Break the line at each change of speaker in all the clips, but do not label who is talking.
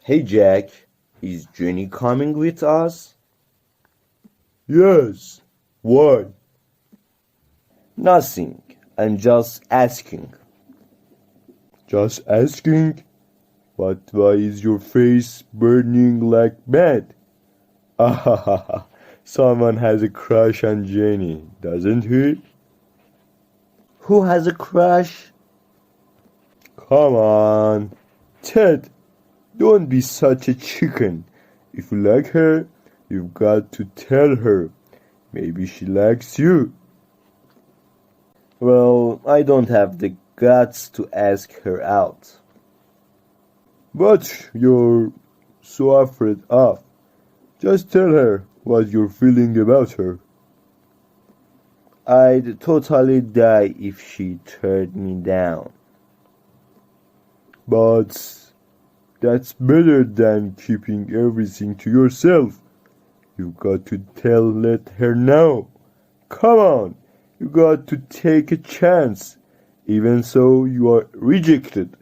Hey Jack, is Jenny coming with us?
Yes. Why?
Nothing, I'm just asking.
Just asking. But why is your face burning like mad? Ah, someone has a crush on Jenny, doesn't he?
Who has a crush?
Come on. Ted, don't be such a chicken. If you like her, you've got to tell her. Maybe she likes you.
Well, I don't have the guts to ask her out.
But you're so afraid of. Just tell her what you're feeling about her.
I'd totally die if she turned me down.
But that's better than keeping everything to yourself. You got to let her know. Come on, you got to take a chance. Even so, you are rejected.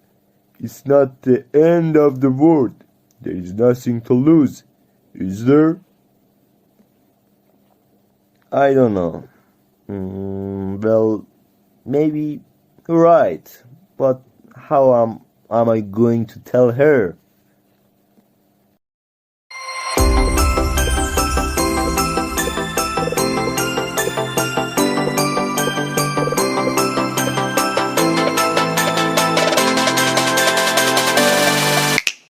It's not the end of the world. There is nothing to lose, is there?
I don't know. Well, maybe you're right. But how am I going to tell her?